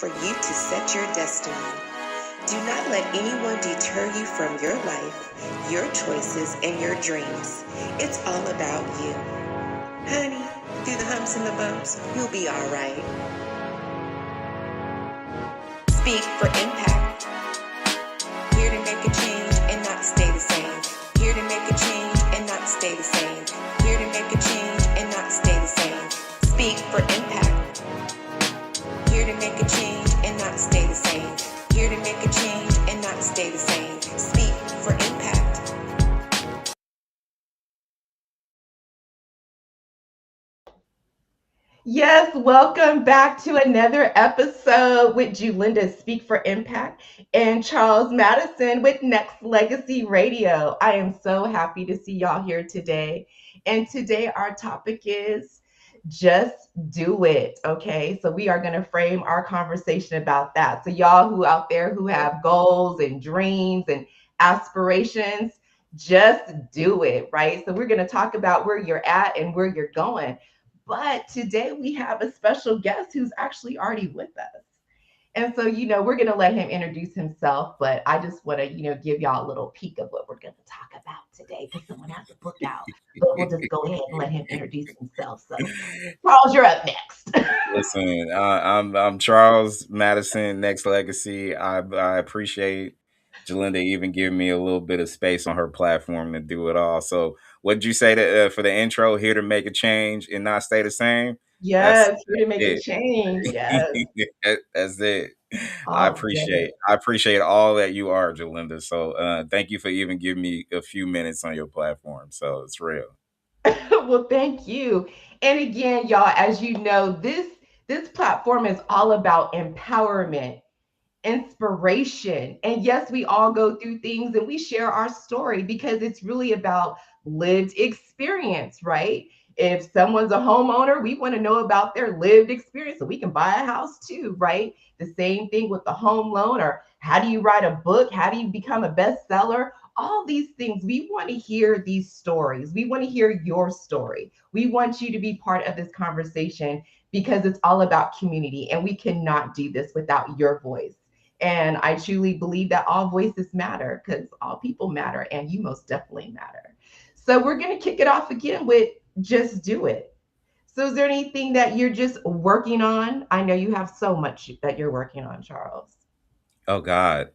for you to set your destiny. Do not let anyone deter you from your life, your choices, and your dreams. It's all about you. Honey, through the humps and the bumps, you'll be all right. Speak for impact. Here to make a change and not stay the same. Here to make a change and not stay the same. Here to make a change and not stay the same. Speak for impact. Here to make a change and not stay the same. Here to make a change and not stay the same. Speak for impact. Yes, welcome back to another episode with Julinda Speak for Impact and Charles Madison with Next Legacy Radio. I am so happy to see y'all here today. And today our topic is just do it. Okay. So we are going to frame our conversation about that. So y'all who out there who have goals and dreams and aspirations, just do it. Right. So we're going to talk about where you're at and where you're going. But today we have a special guest who's actually already with us. And so, we're going to let him introduce himself, but I just want to, give y'all a little peek of what we're going to talk about today because someone has a book out. But we'll just go ahead and let him introduce himself. So, Charles, you're up next. Listen, I'm Charles Madison, Next Legacy. I appreciate Jalinda even giving me a little bit of space on her platform to do it all. So, what did you say for the intro? Here to make a change and not stay the same. That's Yes, here to make a it. change. Yes, That's it. all day. I appreciate all that you are, Jalinda. So, thank you for even giving me a few minutes on your platform. So it's real. Well, thank you. And again, y'all, as you know, this platform is all about empowerment, inspiration. And yes, we all go through things and we share our story because it's really about lived experience, right? If someone's a homeowner, we want to know about their lived experience so we can buy a house too, right? The same thing with the home loan, or how do you write a book? How do you become a bestseller? All these things, we want to hear these stories. We want to hear your story. We want you to be part of this conversation because it's all about community, and we cannot do this without your voice. And I truly believe that all voices matter because all people matter, and you most definitely matter. So we're going to kick it off again with just do it. So, is there anything that you're just working on? I know you have so much that you're working on, Charles. Oh God.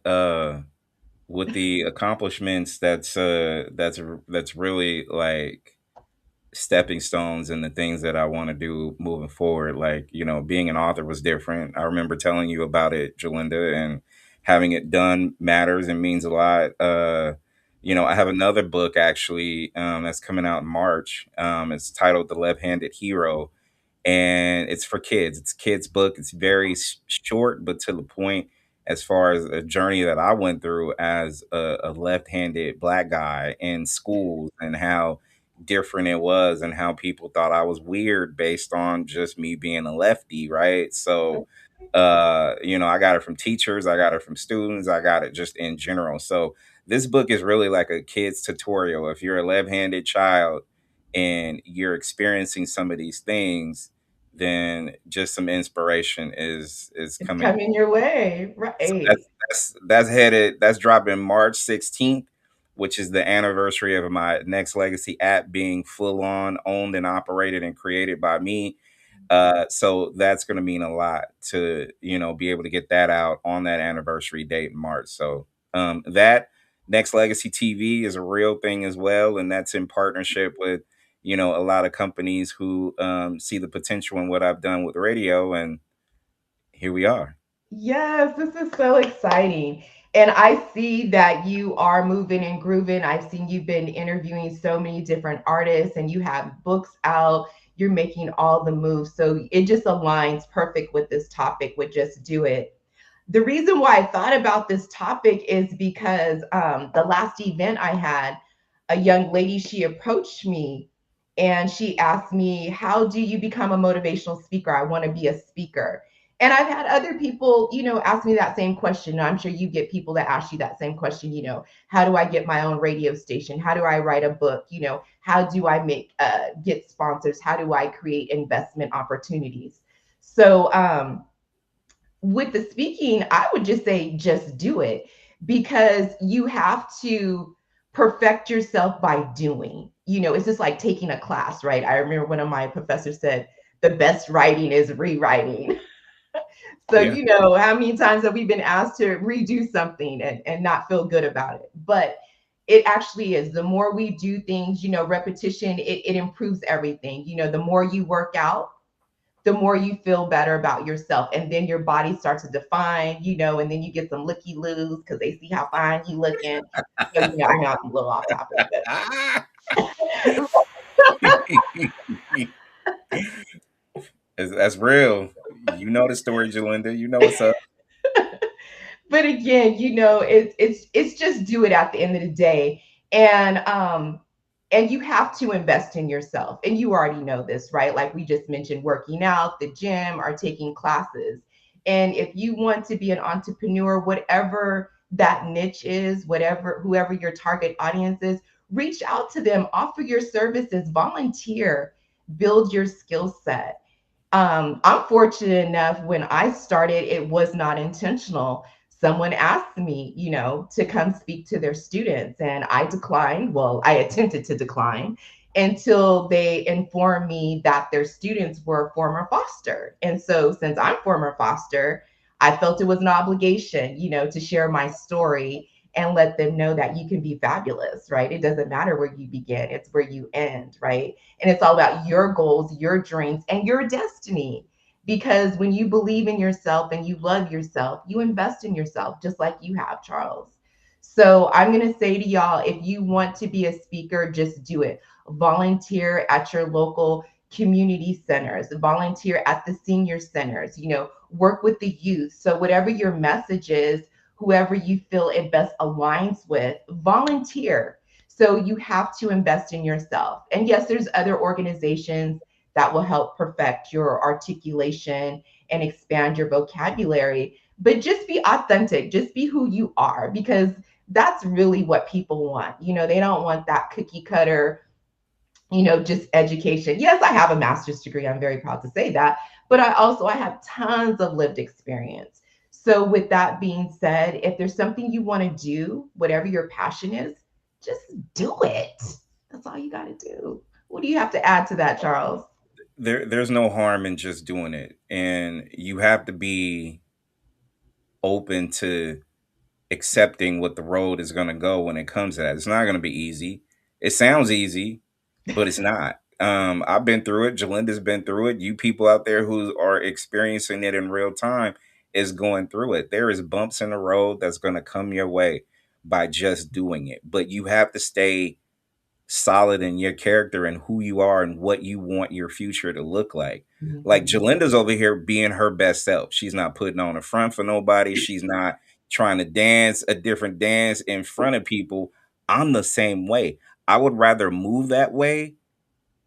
With the accomplishments that's really like stepping stones and the things that I want to do moving forward. Like, being an author was different. I remember telling you about it, Jalinda, and having it done matters and means a lot. I have another book actually that's coming out in March. It's titled The Left-Handed Hero, and it's for kids. It's a kids book. It's very short, but to the point as far as a journey that I went through as a left-handed black guy in schools and how different it was and how people thought I was weird based on just me being a lefty, right? So, I got it from teachers, I got it from students, I got it just in general. So, this book is really like a kid's tutorial. If you're a left-handed child and you're experiencing some of these things, then just some inspiration is It's coming. coming your way, So right? that's dropping March 16th, which is the anniversary of my Next Legacy app being full on owned and operated and created by me. So that's going to mean a lot to be able to get that out on that anniversary date in March. So that Next Legacy TV is a real thing as well, and that's in partnership with a lot of companies who see the potential in what I've done with radio, and here we are. Yes, this is so exciting. And I see that you are moving and grooving. I've seen you've been interviewing so many different artists and you have books out. You're making all the moves. So it just aligns perfect with this topic, with just do it. The reason why I thought about this topic is because the last event I had, a young lady, she approached me and she asked me, how do you become a motivational speaker? I want to be a speaker. And I've had other people, ask me that same question. I'm sure you get people that ask you that same question, how do I get my own radio station? How do I write a book? How do I get sponsors? How do I create investment opportunities? So with the speaking, I would just say just do it, because you have to perfect yourself by doing. It's just like taking a class, right? I remember one of my professors said, the best writing is rewriting. So, Yeah. how many times have we been asked to redo something and not feel good about it? But it actually is. The more we do things, repetition, it improves everything. The more you work out, the more you feel better about yourself. And then your body starts to define, and then you get some looky loos because they see how fine you looking. So, I know I'm a little off topic, but That's real. You know the story, Jalinda. You know what's up. but again, it's just do it at the end of the day. And you have to invest in yourself. And you already know this, right? Like we just mentioned, working out, the gym, or taking classes. And if you want to be an entrepreneur, whatever that niche is, whoever your target audience is, reach out to them, offer your services, volunteer, build your skill set. I'm fortunate enough, when I started, it was not intentional. Someone asked me, to come speak to their students, and I declined. Well, I attempted to decline until they informed me that their students were former foster. And so, since I'm former foster, I felt it was an obligation, to share my story and let them know that you can be fabulous, right? It doesn't matter where you begin, it's where you end, right? And it's all about your goals, your dreams, and your destiny. Because when you believe in yourself and you love yourself, you invest in yourself, just like you have, Charles. So I'm going to say to y'all, if you want to be a speaker, just do it. Volunteer at your local community centers, volunteer at the senior centers, work with the youth. So whatever your message is, whoever you feel it best aligns with, volunteer. So you have to invest in yourself. And yes, there's other organizations that will help perfect your articulation and expand your vocabulary. But just be authentic, just be who you are, because that's really what people want. They don't want that cookie cutter, just education. Yes, I have a master's degree. I'm very proud to say that. But I have tons of lived experience. So with that being said, if there's something you want to do, whatever your passion is, just do it. That's all you got to do. What do you have to add to that, Charles? There's no harm in just doing it, and you have to be open to accepting what the road is going to go when it comes to that. It's not going to be easy. It sounds easy, but it's not. I've been through it. Jalinda's been through it. You people out there who are experiencing it in real time is going through it. There is bumps in the road that's going to come your way by just doing it, but you have to stay solid in your character and who you are and what you want your future to look like. Like Mhm. Jalinda's over here being her best self. She's not putting on a front for nobody. She's not trying to dance a different dance in front of people. I'm the same way. I would rather move that way,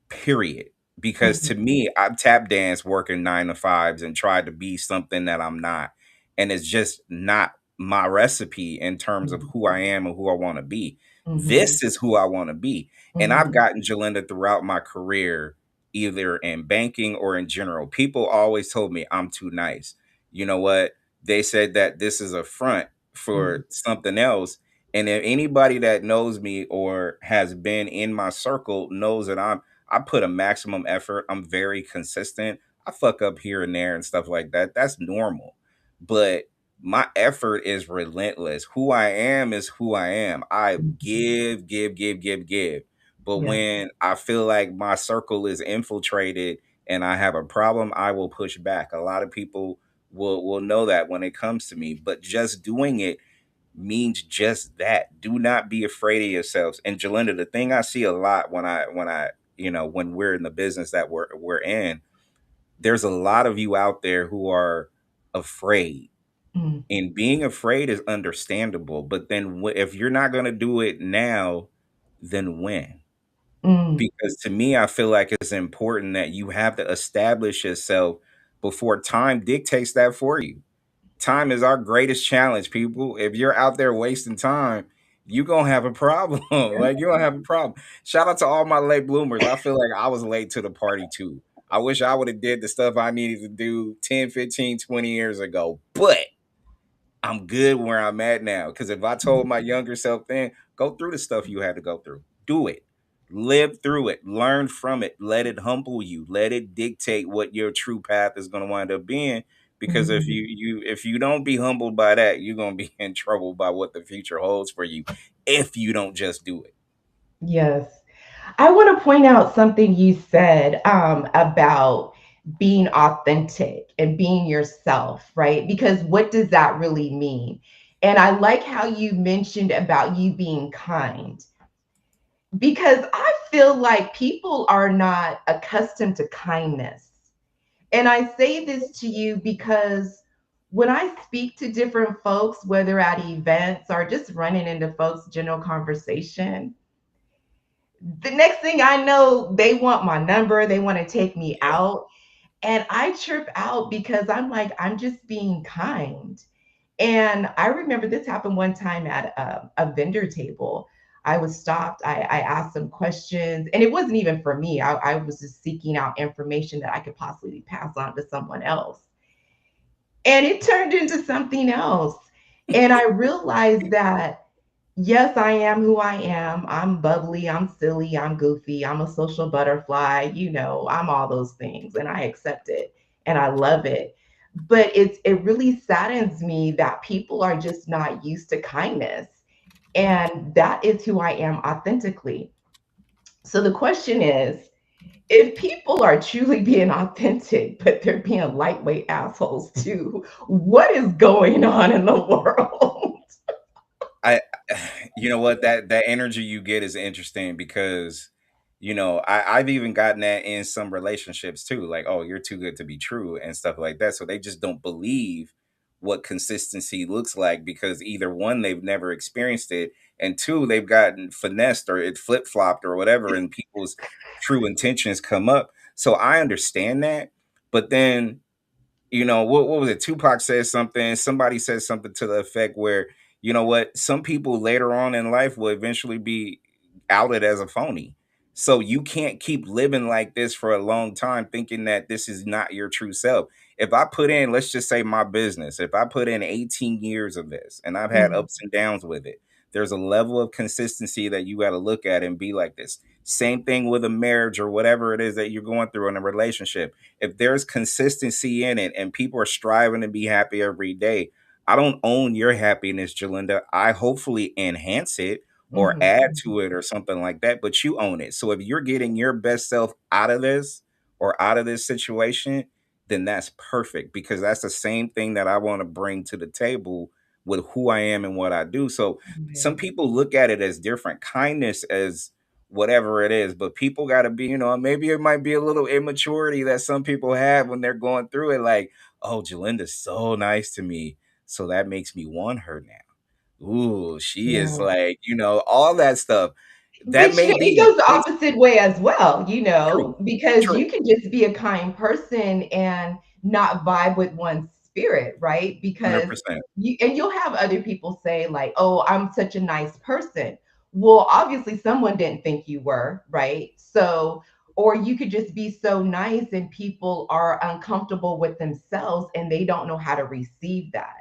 period. Because to Mhm. me, I've tap danced working 9 to 5s and tried to be something that I'm not. And it's just not my recipe in terms of who I am and who I want to be. Mhm. This is who I want to be. And I've Mhm. gotten Jalinda throughout my career, either in banking or in general. People always told me I'm too nice. You know what? They said that this is a front Mhm. for something else. And if anybody that knows me or has been in my circle knows that I put a maximum effort. I'm very consistent. I fuck up here and there and stuff like that. That's normal. But my effort is relentless. Who I am is who I am. I Mhm. give, give, give, give, give. But Yeah. when I feel like my circle is infiltrated and I have a problem, I will push back. A lot of people will know that when it comes to me. But just doing it means just that. Do not be afraid of yourselves. And Jalinda, the thing I see a lot when we're in the business that we're in, there's a lot of you out there who are afraid. Mm. And being afraid is understandable, but then if you're not going to do it now, then when? Mm. Because to me, I feel like it's important that you have to establish yourself before time dictates that for you. Time is our greatest challenge, people. If you're out there wasting time, you're gonna have a problem. Like you're gonna have a problem. Shout out to all my late bloomers. I feel like I was late to the party too. I wish I would have did the stuff I needed to do 10, 15, 20 years ago. But I'm good where I'm at now. Because if I told my younger self then, go through the stuff you had to go through, do it, live through it, learn from it, let it humble you, let it dictate what your true path is going to wind up being. Because if Mhm. you don't be humbled by that, you're gonna be in trouble by what the future holds for you if you don't just do it. Yes. I want to point out something you said about being authentic and being yourself, right? Because what does that really mean? And I like how you mentioned about you being kind, because I feel like people are not accustomed to kindness. And I say this to you because when I speak to different folks, whether at events or just running into folks' general conversation, the next thing I know, they want my number, they want to take me Yeah. out. And I trip out because I'm like, I'm just being kind. And I remember this happened one time at a vendor table. I was stopped. I asked some questions, and it wasn't even for me. I was just seeking out information that I could possibly pass on to someone else. And it turned into something else. And I realized that, yes, I am who I am. I'm bubbly, I'm silly, I'm goofy, I'm a social butterfly, I'm all those things. And I accept it and I love it. But it really saddens me that people are just not used to kindness. And that is who I am authentically. So the question is, if people are truly being authentic, but they're being lightweight assholes too, what is going on in the world? I you know what, that energy you get is interesting because I've even gotten that in some relationships too, like, oh, you're too good to be true and stuff like that. So they just don't believe what consistency looks like because either one, they've never experienced it, and two, they've gotten finessed or it flip-flopped or whatever, and people's true intentions come up. So I understand that, but then what was it? Tupac says something. Somebody says something to the effect where, you know what, some people later on in life will eventually be outed as a phony. So you can't keep living like this for a long time thinking that this is not your true self. If I put in, let's just say my business, if I put in 18 years of this and I've had Mhm, ups and downs with it, there's a level of consistency that you got to look at and be like this. Same thing with a marriage or whatever it is that you're going through in a relationship. If there's consistency in it and people are striving to be happy every day, I don't own your happiness, Jalinda. I hopefully enhance it or mhm, add mhm, to it or something like that, but you own it. So if you're getting your best self out of this or out of this situation, then that's perfect because that's the same thing that I want to bring to the table with who I am and what I do. So some right. people look at it as different. Kindness as whatever it is, but people got to be, maybe it might be a little immaturity that some people have when they're going through it, like, oh, Jalinda's so nice to me, so that makes me want her now. Ooh, she is Yeah. like, all that stuff. That But may it be the goes the case. opposite way as well, True, because true, you can just be a kind person and not vibe with one's spirit, right? Because 100%. you'll have other people say, like, oh, I'm such a nice person. Well, obviously, someone didn't think you were, right? So, or you could just be so nice and people are uncomfortable with themselves and they don't know how to receive that.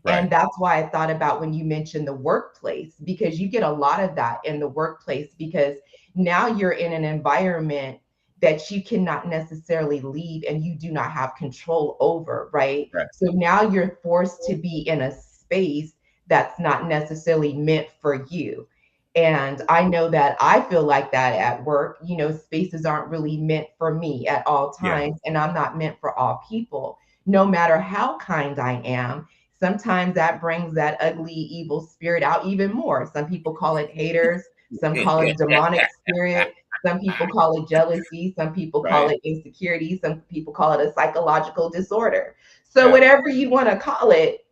Right, And that's why I thought about when you mentioned the workplace, because you get a lot of that in the workplace, because now you're in an environment that you cannot necessarily leave and you do not have control over, right? right, So now you're forced to be in a space that's not necessarily meant for you. And I know that I feel like that at work. Spaces aren't really meant for me at all yeah, times, and I'm not meant for all people, no matter how kind I am. Sometimes that brings that ugly, evil spirit out even more. Some people call it haters, some call it demonic spirit, some people call it jealousy, some people call right, it insecurity, some people call it a psychological disorder. So, yeah. whatever you want to call it.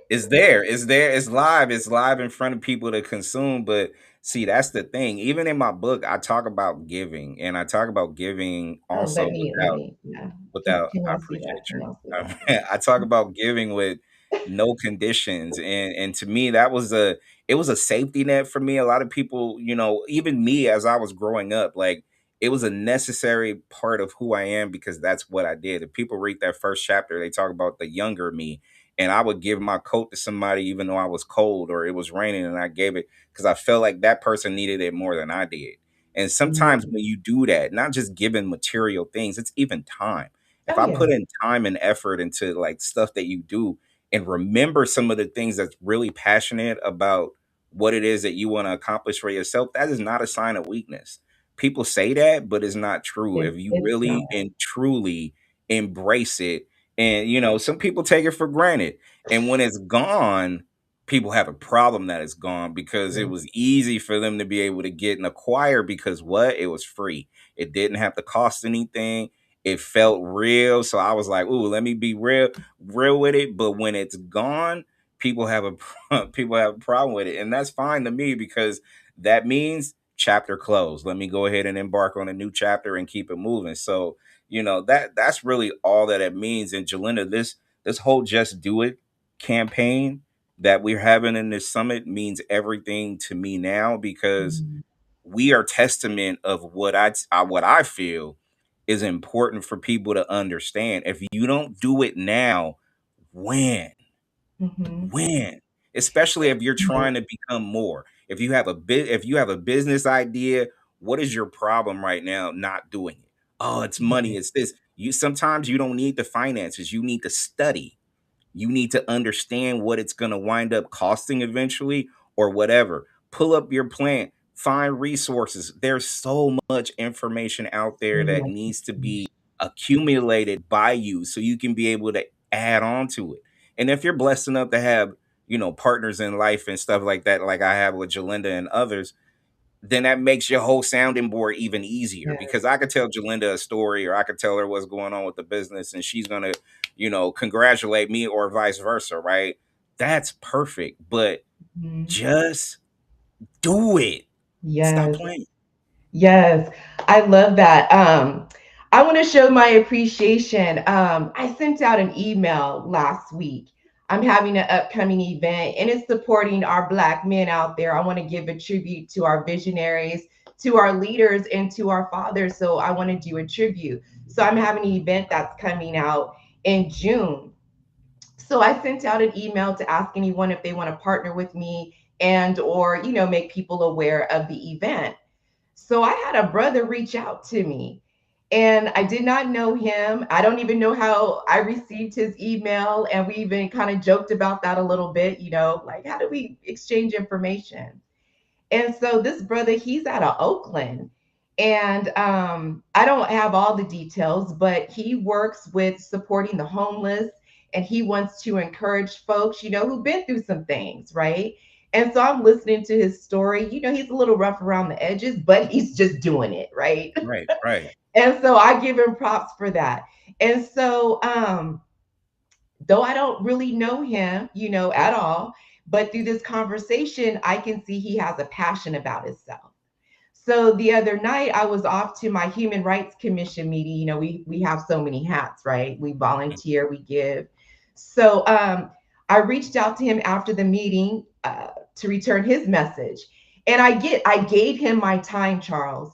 It's live in front of people to consume. But see, that's the thing. Even in my book, I talk about giving, and I talk about giving Oh, also let me, yeah. without, Can I I see that? appreciate Can I see you. that? Yeah. I talk about giving with no conditions, and to me that was a safety net for me. A lot of people, even me as I was growing up, like it was a necessary part of who I am because that's what I did. If people read that first chapter, they talk about the younger me, and I would give my coat to somebody even though I was cold or it was raining, and I gave it because I felt like that person needed it more than I did. And sometimes Mhm. when you do that, not just giving material things, it's even time. If Oh I yeah. put in time and effort into like stuff that you do and remember some of the things that's really passionate about what it is that you want to accomplish for yourself, that is not a sign of weakness. People say that, but it's not true. If you It's not. really and truly embrace it, and some people take it for granted. And when it's gone, people have a problem that it's gone because it Yeah. was easy for them to be able to get and acquire because what? It was free. It didn't have to cost anything. It felt real. So I was like, ooh, let me be real with it. But when it's gone, people have people have a problem with it. And that's fine to me because that means chapter closed. Let me go ahead and embark on a new chapter and keep it moving. So, that's really all that it means. And Jalinda, this whole Just Do It campaign that we're having in this summit means everything to me now because Mhm. we are testament of what I feel is important for people to understand. If you don't do it now, when? Mhm. When? Especially if you're Yeah. trying to become more. If you have a business idea, what is your problem right now not doing it? Oh, it's money, Right. it's this. You sometimes you don't need the finances, you need to study. You need to understand what it's going to wind up costing eventually or whatever. Pull up your plan, find resources. There's so much information out there So that much needs to be information. accumulated by you so you can be able to add on to it. And if you're blessed enough to have, partners in life and stuff like that, like I have with Jalinda and others, then that makes your whole sounding board even easier because I Yes. could tell Jalinda a story or I could tell her what's going on with the business and she's going to, congratulate me or vice versa, right? That's perfect. But Mhm. just do it. Stop Yes. playing. Yes, I love that. I want to show my appreciation. I sent out an email last week. I'm having an upcoming event and it's supporting our Black men out there. I want to give a tribute to our visionaries, to our leaders, and to our fathers. So I want to do a tribute. So I'm having an event that's coming out in June. So I sent out an email to ask anyone if they want to partner with me and or make people aware of the event. So I had a brother reach out to me and I did not know him. I don't even know how I received his email. And we even kind of joked about that a little bit, like how do we exchange information? And so this brother, he's out of Oakland. And I don't have all the details, but he works with supporting the homeless and he wants to encourage folks, who've been through some things, right? And so I'm listening to his story. He's a little rough around the edges, but he's just doing it, right? Right, right, And so I give him props for that. And so though I don't really know him, at all, but through this conversation, I can see he has a passion about himself. So the other night, I was off to my Human Rights Commission meeting. We have so many hats, right? We volunteer, we give. So I reached out to him after the meeting to return his message, and I gave him my time, Charles.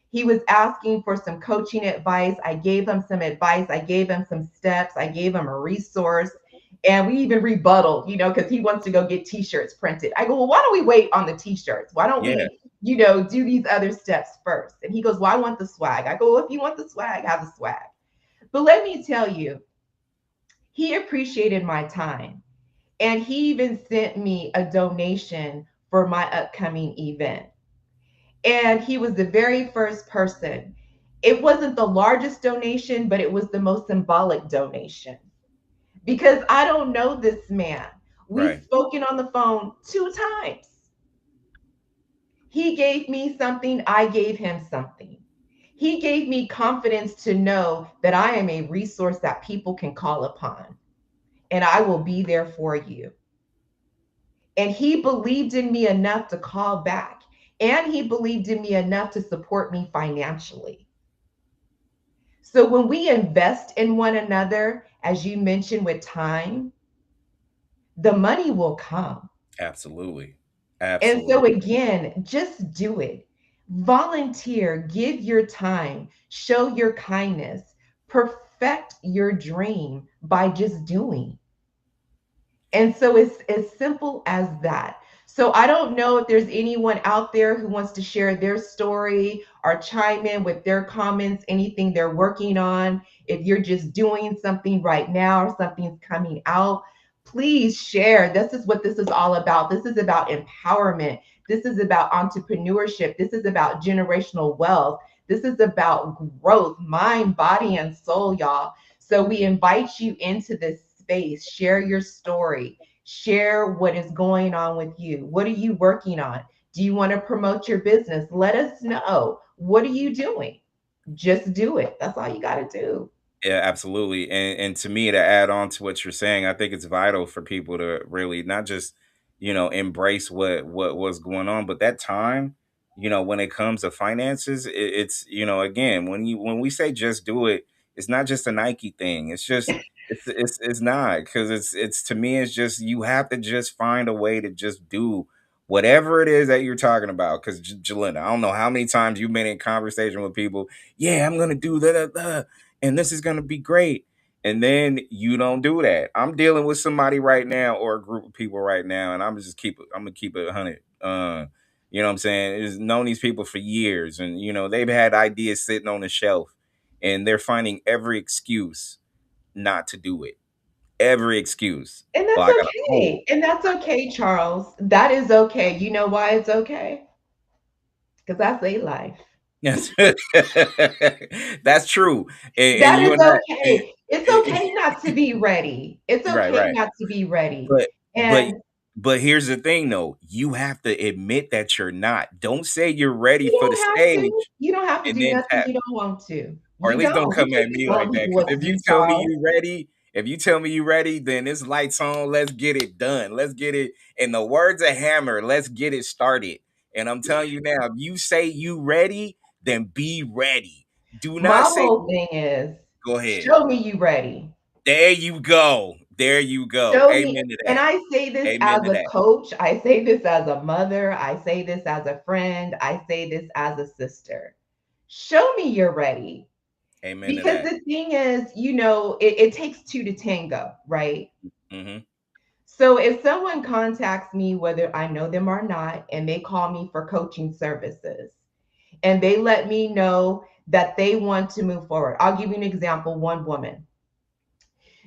He was asking for some coaching advice. I gave him some advice. I gave him some steps. I gave him a resource. And we even rebutted, because he wants to go get t-shirts printed. I go, well, why don't we wait on the t-shirts? Why don't yeah, we do these other steps first? And he goes, well, I want the swag. I go, well, if you want the swag, have the swag. But let me tell you, he appreciated my time. And he even sent me a donation for my upcoming event. And he was the very first person. It wasn't the largest donation, but it was the most symbolic donation because I don't know this man. We've right. spoken on the phone 2 times. He gave me something, I gave him something. He gave me confidence to know that I am a resource that people can call upon and I will be there for you. And he believed in me enough to call back. And he believed in me enough to support me financially. So when we invest in one another, as you mentioned with time, the money will come. Absolutely. And so Absolutely. again, just do it. Volunteer, give your time, show your kindness, perfect your dream by just doing. And so it's as simple as that. So I don't know if there's anyone out there who wants to share their story or chime in with their comments, anything they're working on. If you're just doing something right now or something's coming out, please share. This is what this is all about. This is about empowerment. This is about entrepreneurship. This is about generational wealth. This is about growth, mind, body, and soul, y'all. So we invite you into this space. Share your story. Share what is going on with you. What are you working on? Do you want to promote your business? Let us know. What are you doing? Just do it. That's all you got to do. Yeah, absolutely. And to me, to add on to what you're saying, I think it's vital for people to really not just, embrace what was going on, but that time, when it comes to finances, it's, again, when we say just do it, it's not just a Nike thing. It's just it's not, because it's to me, it's just you have to just find a way to just do whatever it is that you're talking about. Because Jalinda, I don't know how many times you've been in conversation with people. Yeah, I'm gonna do that, and this is going to be great. And then you don't do that. I'm dealing with somebody right now, or a group of people right now, and I'm gonna keep it 100. You know what I'm saying? It's known these people for years, and they've had ideas sitting on the shelf, and they're finding every excuse not to do it. Every excuse. And Well, that's I got a okay. cold. And that's okay, Charles. That is okay. You know why it's okay? Because that's a life. Yes, that's true. And That you is and I, okay. It's okay not to be ready. It's right, okay right. not to be ready. But but And but here's the thing though. You have to admit that you're not. Don't say you're ready you for the don't have to. stage You don't have to and do then nothing tap. you don't want to. Or at You least don't don't. We come can't at be me telling like that. people Because what to if you do, tell me Charles. you ready, if you tell me you ready, then it's lights on. Let's get it done. Let's get it. In the words of Hammer, let's get it started. And I'm telling you now, if you say you ready, then be ready. Do My not say whole thing is go ahead. show me you ready. There you go. There you go. Show me. Amen to And that. I say this Amen as to a that. coach. I say this as a mother. I say this as a friend. I say this as a sister. Show me you're ready. Amen to Because that. the thing is, it takes two to tango, right? Hmm. So if someone contacts me, whether I know them or not, and they call me for coaching services, and they let me know that they want to move forward. I'll give you an example. One woman,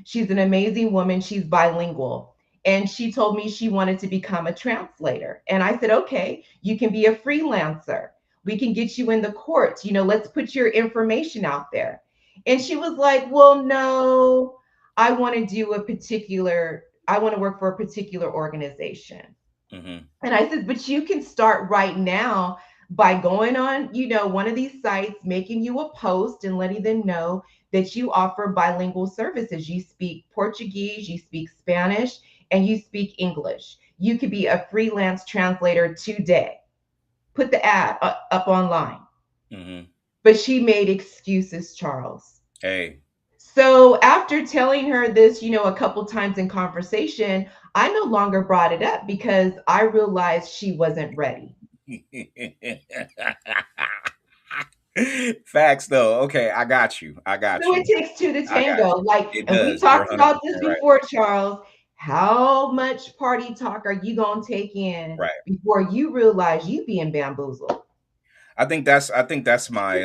she's an amazing woman. She's bilingual. And she told me she wanted to become a translator. And I said, okay, you can be a freelancer. We can get you in the courts. Let's put your information out there. And she was like, well, no, I want to work for a particular organization. Hmm. And I said, but you can start right now by going on, one of these sites, making you a post and letting them know that you offer bilingual services. You speak Portuguese, you speak Spanish, and you speak English. You could be a freelance translator today. Put the ad up online. Hmm. But she made excuses, Charles. Hey. So after telling her this, a couple times in conversation, I no longer brought it up because I realized she wasn't ready. Facts though. Okay, I got you. I got So it you. takes two to I got tango. you. Like, It and we does. You're talked about 100% this right. before, Charles. How much party talk are you gonna take in Right. before you realize you being bamboozled? I think that's my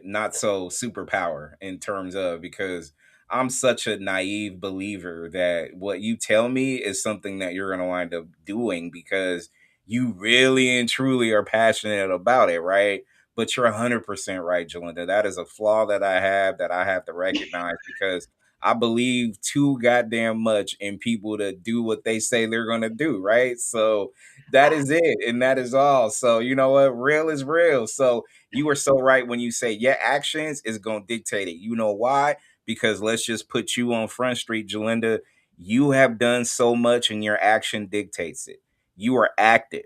not so superpower in terms of, because I'm such a naive believer that what you tell me is something that you're going to wind up doing because you really and truly are passionate about it, right? But you're 100% right, Jalinda. That is a flaw that I have to recognize, because I believe too goddamn much in people to do what they say they're going to do, right? So that is it. And that is all. So, you know what? Real is real. So, you are so right when you say your actions is going to dictate it. You know why? Because let's just put you on Front Street, Jalinda. You have done so much and your action dictates it. You are active.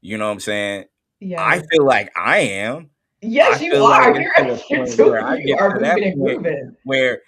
You know what I'm saying? I Yes. feel like I am. I Yes, you feel like are. it's You're to the you're point where doing, I you get are to that moving and point grooving. where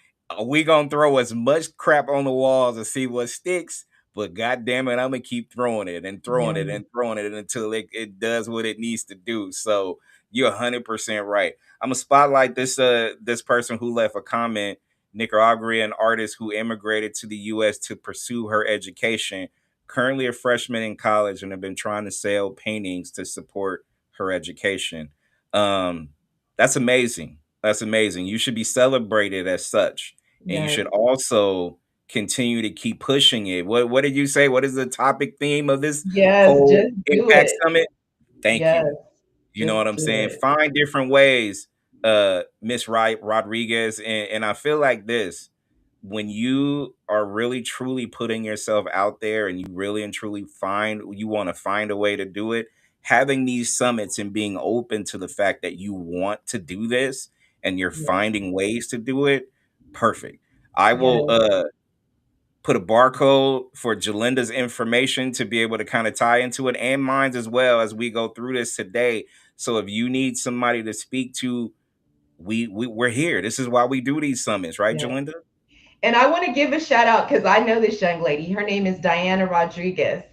we going to throw as much crap on the walls and see what sticks. but God damn it, I'm gonna keep throwing it and throwing Yeah. it and throwing it until it does what it needs to do. So you're 100% right. I'm gonna spotlight this person who left a comment. Nicaraguan artist who immigrated to the U.S. to pursue her education. Currently a freshman in college and have been trying to sell paintings to support her education. Um, that's amazing. That's amazing. You should be celebrated as such, and you Yes. should also continue to keep pushing it. What did you say? What is the topic theme of this Yes. whole Just do Impact it. Summit? Thank Yes. you. You know Just what I'm do saying? it. Find different ways, Miss Rodriguez, and I feel like this when you are really truly putting yourself out there and you really and truly you want to find a way to do it, having these summits and being open to the fact that you want to do this and you're Yes. finding ways to do it, perfect. I will Yes. put a barcode for Jalinda's information to be able to kind of tie into it and mine as well as we go through this today. So if you need somebody to speak to, we're here. This is why we do these summits, right, Yes. Jalinda? And I want to give a shout out because I know this young lady. Her name is Diana Rodriguez,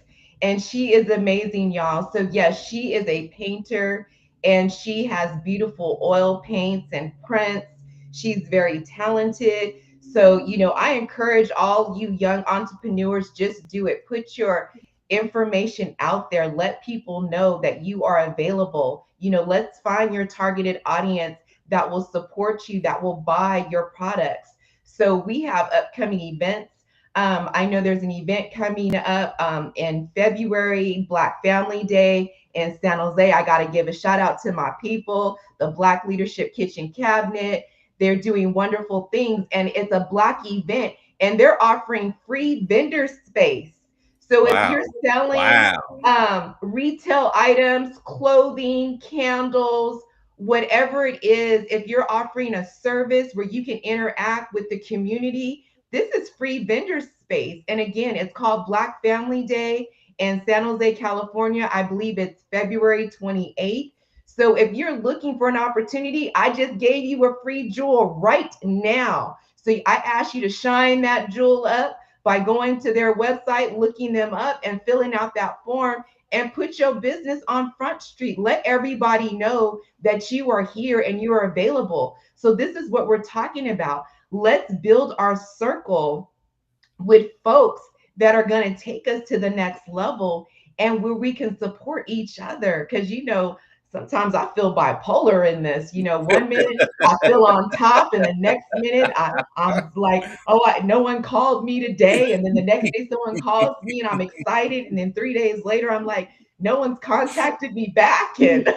and she is amazing, y'all. So, yes, she is a painter and she has beautiful oil paints and prints. She's very talented. So, I encourage all you young entrepreneurs, just do it. Put your information out there. Let people know that you are available. Let's find your targeted audience that will support you, that will buy your products. So we have upcoming events. I know there's an event coming up in February, Black Family Day in San Jose. I got to give a shout out to my people, the Black Leadership Kitchen Cabinet. They're doing wonderful things, and it's a Black event, and they're offering free vendor space. So if you're Wow. selling Wow. retail items, clothing, candles, whatever it is, if you're offering a service where you can interact with the community, this is free vendor space. And again, it's called Black Family Day in San Jose, California. I believe it's February 28th. So if you're looking for an opportunity, I just gave you a free jewel right now. So I ask you to shine that jewel up by going to their website, looking them up, and filling out that form and put your business on Front Street. Let everybody know that you are here and you are available. So, this is what we're talking about. Let's build our circle with folks that are going to take us to the next level and where we can support each other. Because, sometimes I feel bipolar in this. One minute I feel on top, and the next minute I'm like, oh, no one called me today. And then the next day someone calls me and I'm excited. And then 3 days later, I'm like, no one's contacted me back. And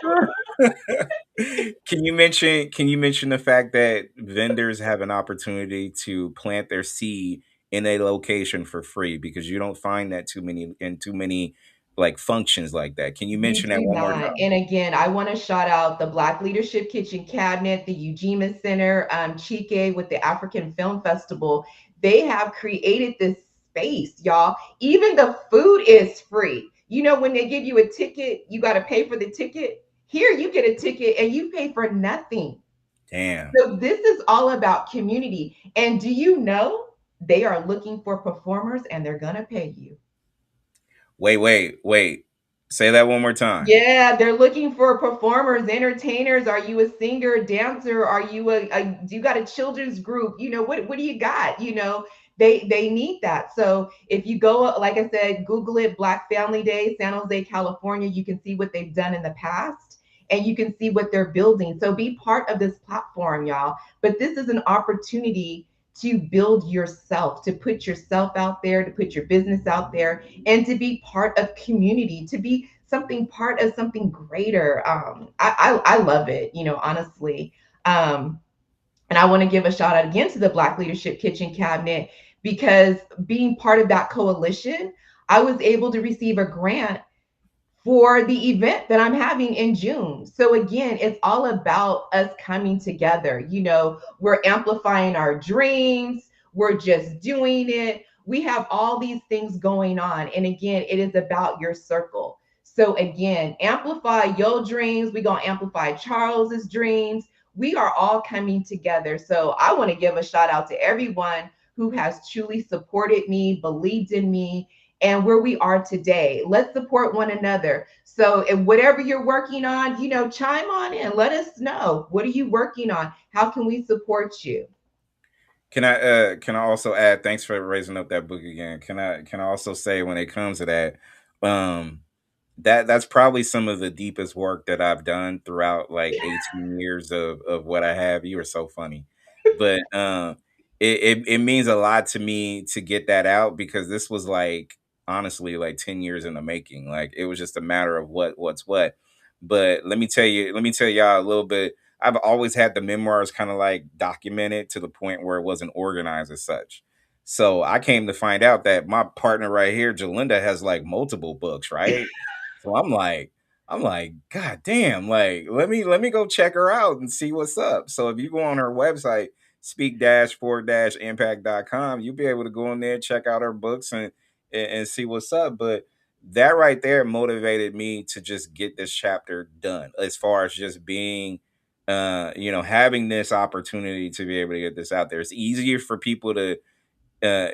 Can you mention the fact that vendors have an opportunity to plant their seed in a location for free because you don't find that too many like functions like that. Can you you mention that do one more not. time? And again, I want to shout out the Black Leadership Kitchen Cabinet, the Ujima Center, Chike with the African Film Festival. They have created this space, y'all. Even the food is free. When they give you a ticket, you got to pay for the ticket. Here, you get a ticket and you pay for nothing. Damn. So, this is all about community. And do you know they are looking for performers and they're going to pay you? Wait. Say that one more time. Yeah, they're looking for performers, entertainers. Are you a singer, dancer? Are you do you got a children's group? What do you got? They need that. So if you go, like I said, Google it, Black Family Day, San Jose, California, you can see what they've done in the past and you can see what they're building. So be part of this platform, y'all. But this is an opportunity to build yourself, to put yourself out there, to put your business out there, and to be part of community, to be something part of something greater. I love it, honestly. Um, and I want to give a shout out again to the Black Leadership Kitchen Cabinet because being part of that coalition, I was able to receive a grant for the event that I'm having in June. So again, it's all about us coming together. We're amplifying our dreams, we're just doing it. We have all these things going on. And again, it is about your circle. So again, amplify your dreams. We're going to amplify Charles's dreams. We are all coming together. So I want to give a shout out to everyone who has truly supported me, believed in me, and where we are today. Let's support one another. So, if whatever you're working on, chime on in. Let us know. What are you working on? How can we support you? Can I also add, thanks for raising up that book again. Can I also say, when it comes to that, um that's probably some of the deepest work that I've done throughout like 18 years of what I have. You are so funny. But it means a lot to me to get that out, because this was like, honestly, like 10 years in the making. Like, it was just a matter of what's what. But let me tell y'all a little bit. I've always had the memoirs kind of like documented to the point where it wasn't organized as such. So I came to find out that my partner right here, Jalinda, has like multiple books, right? So I'm like, God damn, like, let me go check her out and see what's up. So if you go on her website, speak-for-impact.com, you'll be able to go in there, check out her books, and see what's up. But that right there motivated me to just get this chapter done, as far as just being having this opportunity to be able to get this out there. It's easier for people to uh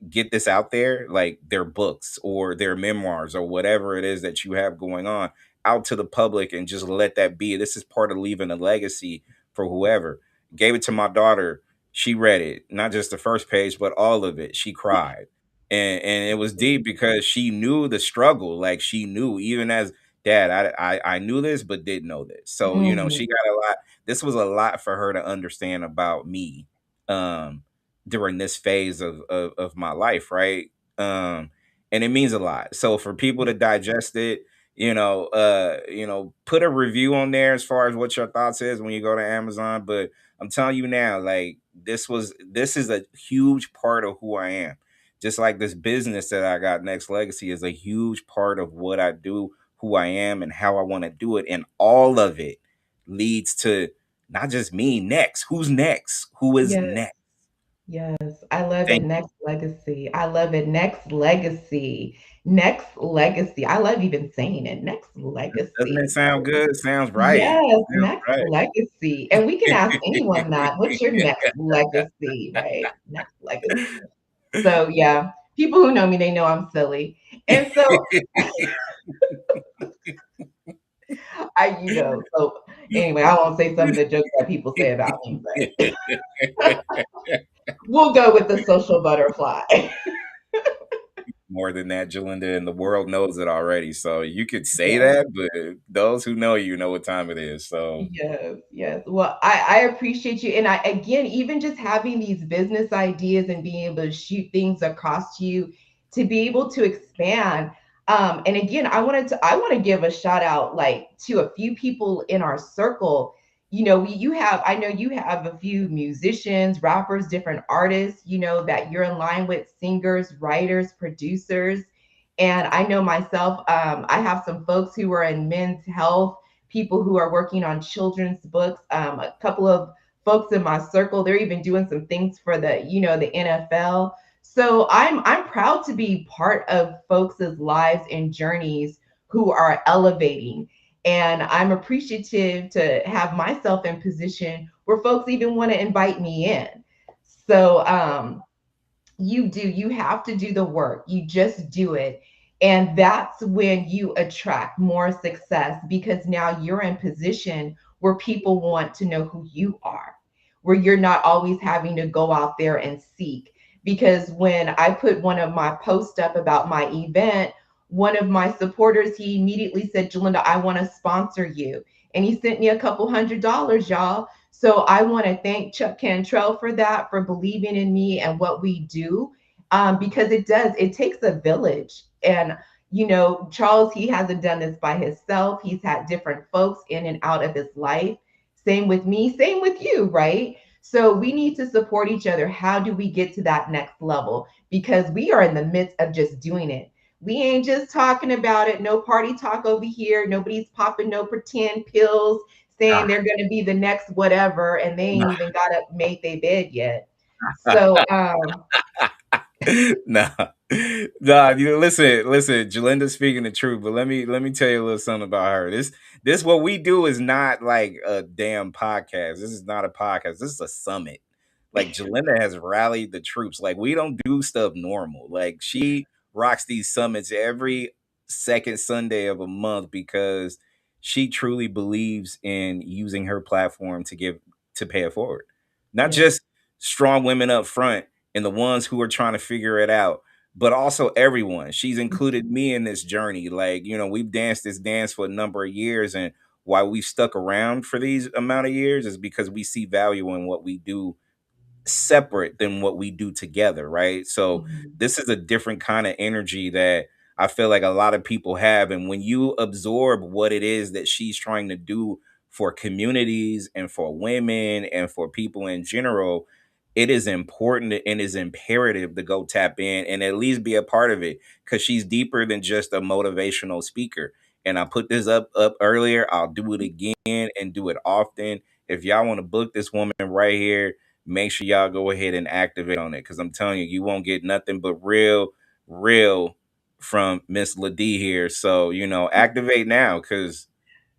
get this out there, like their books or their memoirs or whatever it is that you have going on, out to the public, and just let that be. This is part of leaving a legacy for whoever. Gave it to my daughter. She read it, not just the first page, but all of it. She cried. And it was deep, because she knew the struggle. Like, she knew, even as dad, I knew this, but didn't know this. So, Mhm. she got a lot. This was a lot for her to understand about me. During this phase of my life, right? And it means a lot. So for people to digest it, put a review on there as far as what your thoughts is when you go to Amazon. But I'm telling you now, like, this is a huge part of who I am. Just like this business that I got, Next Legacy, is a huge part of what I do, who I am, and how I want to do it. And all of it leads to not just me next. Who's next? Who is Yes, next? yes. I love it. Thank you. Next legacy. I love it. Next legacy. Next legacy. I love even saying it. Next Doesn't it legacy. sound good? Sounds right. Yes, Sounds next right. legacy. And we can ask anyone that. What's your next legacy, right? Next legacy. So yeah, people who know me, they know I'm silly. And so so anyway, I won't say some of the jokes that people say about me, but we'll go with the social butterfly. More than that, Jalinda, and the world knows it already. So you could say Yeah. that, but those who know you know what time it is. So Yes, yes. Well, I appreciate you. And I, again, even just having these business ideas and being able to shoot things across to you to be able to expand. And again, I want to give a shout out like to a few people in our circle. I know you have a few musicians, rappers, different artists, that you're in line with, singers, writers, producers. And I know myself, I have some folks who are in men's health, people who are working on children's books. A couple of folks in my circle, they're even doing some things for the NFL. So I'm proud to be part of folks' lives and journeys who are elevating. And I'm appreciative to have myself in position where folks even want to invite me in. So you have to do the work. You just do it. And that's when you attract more success, because now you're in position where people want to know who you are, where you're not always having to go out there and seek. Because when I put one of my posts up about my event, one of my supporters, he immediately said, Jalinda, I want to sponsor you. And he sent me a couple $100, y'all. So I want to thank Chuck Cantrell for that, for believing in me and what we do, because it takes a village. And, Charles, he hasn't done this by himself. He's had different folks in and out of his life. Same with me, same with you, right? So we need to support each other. How do we get to that next level? Because we are in the midst of just doing it. We ain't just talking about it. No party talk over here. Nobody's popping no pretend pills saying nah, they're going to be the next whatever, and they ain't nah, even got up made their bed yet. So nah, nah. Listen. Jalinda's speaking the truth, but let me tell you a little something about her. This what we do is not like a damn podcast. This is not a podcast. This is a summit. Like, Jalinda has rallied the troops. Like, we don't do stuff normal. Like, she rocks these summits every second Sunday of a month because she truly believes in using her platform to pay it forward. Not Yes. just strong women up front and the ones who are trying to figure it out, but also everyone. She's included me in this journey. Like, we've danced this dance for a number of years, and why we've stuck around for these amount of years is because we see value in what we do separate than what we do together, right? So Mhm. this is a different kind of energy that I feel like a lot of people have. And when you absorb what it is that she's trying to do for communities and for women and for people in general, it is important and is imperative to go tap in and at least be a part of it, because she's deeper than just a motivational speaker. And I put this up earlier. I'll do it again and do it often. If y'all want to book this woman right here, make sure y'all go ahead and activate on it, because I'm telling you, you won't get nothing but real from Miss LeDee here. So, activate now, because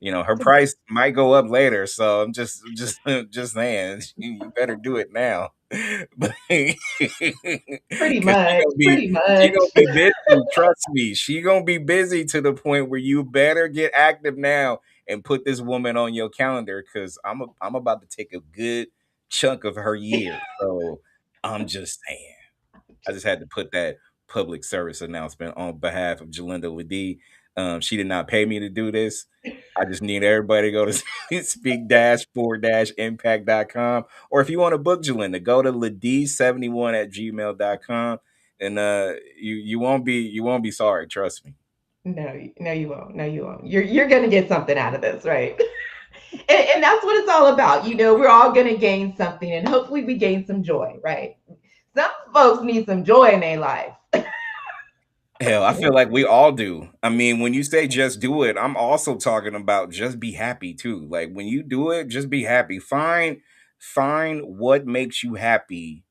her price might go up later. So I'm just just saying, you better do it now. But because Pretty much. Pretty she much. gonna be busy. Trust me, she gonna be busy to the point where you better get active now and put this woman on your calendar, because I'm about to take a good chunk of her year. So I'm just saying. I just had to put that public service announcement on behalf of Julinda LeDee. She did not pay me to do this. I just need everybody to go to speak-for-impact.com. Or if you want to book Julinda, go to ledee71 at gmail.com. And you won't be sorry, trust me. No, no, you won't. No, you won't. You're gonna get something out of this, right? And that's what it's all about. We're all gonna gain something, and hopefully we gain some joy, right? Some folks need some joy in their life. Hell, I feel like we all do. I mean, when you say just do it, I'm also talking about just be happy too. Like when you do it, just be happy. Find what makes you happy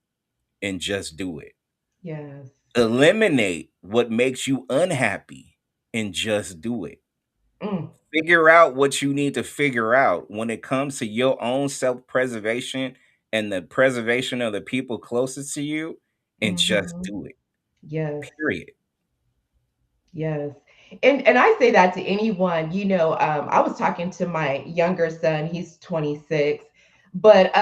and just do it. Yes. Eliminate what makes you unhappy and just do it. Mm, Figure out what you need to figure out when it comes to your own self-preservation and the preservation of the people closest to you, and just hmm. do it. Yes. Period. Yes. And I say that to anyone, I was talking to my younger son, he's 26, but